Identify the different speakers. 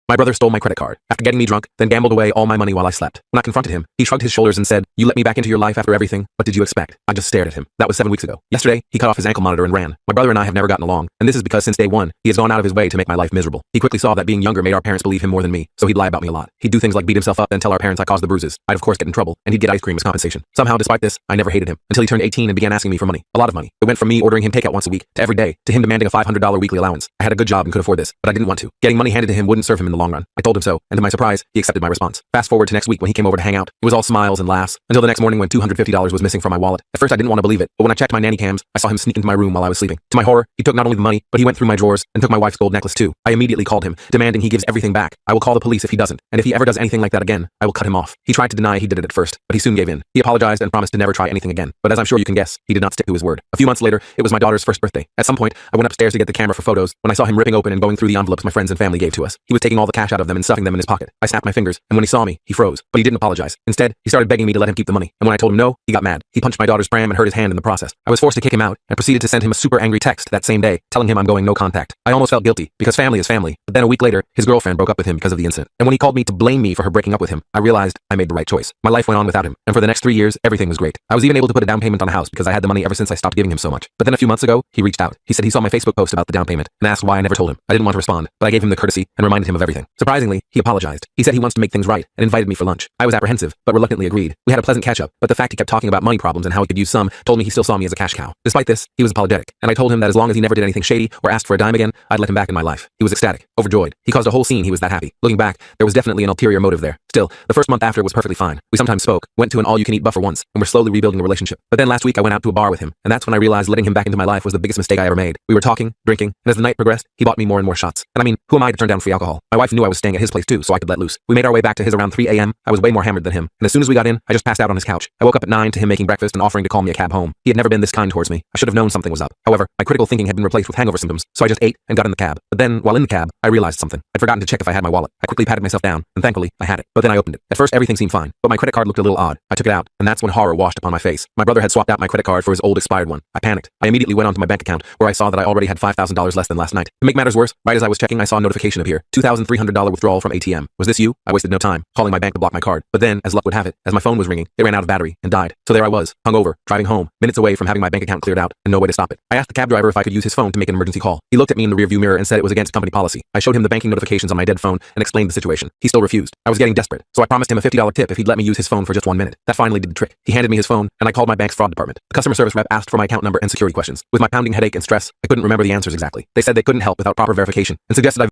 Speaker 1: My brother stole my credit card after getting me drunk, then gambled away all my money while I slept. When I confronted him, he shrugged his shoulders and said, "You let me back into your life after everything. What did you expect?" I just stared at him. That was 7 weeks ago. Yesterday, he cut off his ankle monitor and ran. My brother and I have never gotten along, and this is because since day one, he has gone out of his way to make my life miserable. He quickly saw that being younger made our parents believe him more than me, so he'd lie about me a lot. He'd do things like beat himself up and tell our parents I caused the bruises. I'd of course get in trouble, and he'd get ice cream as compensation. Somehow, despite this, I never hated him until he turned 18 and began asking me for money. A lot of money. It went from me ordering him takeout once a week to every day to him demanding a $500 weekly allowance. I had a good job and could afford this, but I didn't want to. Getting money handed to him wouldn't serve him in the long run. I told him so, and to my surprise, he accepted my response. Fast forward to next week when he came over to hang out. It was all smiles and laughs until the next morning when $250 was missing from my wallet. At first I didn't want to believe it, but when I checked my nanny cams, I saw him sneak into my room while I was sleeping. To my horror, he took not only the money, but he went through my drawers and took my wife's gold necklace too. I immediately called him, demanding he gives everything back. I will call the police if he doesn't, and if he ever does anything like that again, I will cut him off. He tried to deny he did it at first, but he soon gave in. He apologized and promised to never try anything again, but as I'm sure you can guess, he did not stick to his word. A few months later, it was my daughter's first birthday. At some point, I went upstairs to get the camera for photos when I saw him ripping open and going through the envelopes my friends and family gave to us. He was taking all the cash out of them and stuffing them in his pocket. I snapped my fingers, and when he saw me, he froze, but he didn't apologize. Instead, he started begging me to let him keep the money, and when I told him no, he got mad. He punched my daughter's pram and hurt his hand in the process. I was forced to kick him out and proceeded to send him a super angry text that same day, telling him I'm going no contact. I almost felt guilty, because family is family, but then a week later, his girlfriend broke up with him because of the incident. And when he called me to blame me for her breaking up with him, I realized I made the right choice. My life went on without him, and for the next 3 years, everything was great. I was even able to put a down payment on a house because I had the money ever since I stopped giving him so much. But then a few months ago, he reached out. He said he saw my Facebook post about the down payment and asked why I never told him. I didn't want to respond, but I gave him the courtesy and reminded him of everything. Surprisingly, he apologized. He said he wants to make things right and invited me for lunch. I was apprehensive, but reluctantly agreed. We had a pleasant catch-up, but the fact he kept talking about money problems and how he could use some told me he still saw me as a cash cow. Despite this, he was apologetic, and I told him that as long as he never did anything shady or asked for a dime again, I'd let him back in my life. He was ecstatic, overjoyed. He caused a whole scene. He was that happy. Looking back, there was definitely an ulterior motive there. Still, the first month after was perfectly fine. We sometimes spoke, went to an all-you-can-eat buffet once, and were slowly rebuilding the relationship. But then last week I went out to a bar with him, and that's when I realized letting him back into my life was the biggest mistake I ever made. We were talking, drinking, and as the night progressed, he bought me more and more shots. And I mean, who am I to turn down free alcohol? My wife knew I was staying at his place too, so I could let loose. We made our way back to his around 3 a.m. I was way more hammered than him, and as soon as we got in, I just passed out on his couch. I woke up at 9 to him making breakfast and offering to call me a cab home. He had never been this kind towards me. I should have known something was up. However, my critical thinking had been replaced with hangover symptoms, so I just ate and got in the cab. But then, while in the cab, I realized something. I'd forgotten to check if I had my wallet. I quickly patted myself down, and thankfully, I had it. But then I opened it. At first, everything seemed fine, but my credit card looked a little odd. I took it out, and that's when horror washed upon my face. My brother had swapped out my credit card for his old expired one. I panicked. I immediately went onto my bank account, where I saw that I already had $5,000 less than last night. To make matters worse, right as I was checking, I saw a notification appear. $2,300 withdrawal from ATM. Was this you? I wasted no time calling my bank to block my card. But then, as luck would have it, as my phone was ringing, it ran out of battery and died. So there I was, hungover, driving home, minutes away from having my bank account cleared out, and no way to stop it. I asked the cab driver if I could use his phone to make an emergency call. He looked at me in the rearview mirror and said it was against company policy. I showed him the banking notifications on my dead phone and explained the situation. He still refused. I was getting desperate, so I promised him a $50 tip if he'd let me use his phone for just 1 minute. That finally did the trick. He handed me his phone, and I called my bank's fraud department. The customer service rep asked for my account number and security questions. With my pounding headache and stress, I couldn't remember the answers exactly. They said they couldn't help without proper verification and suggested I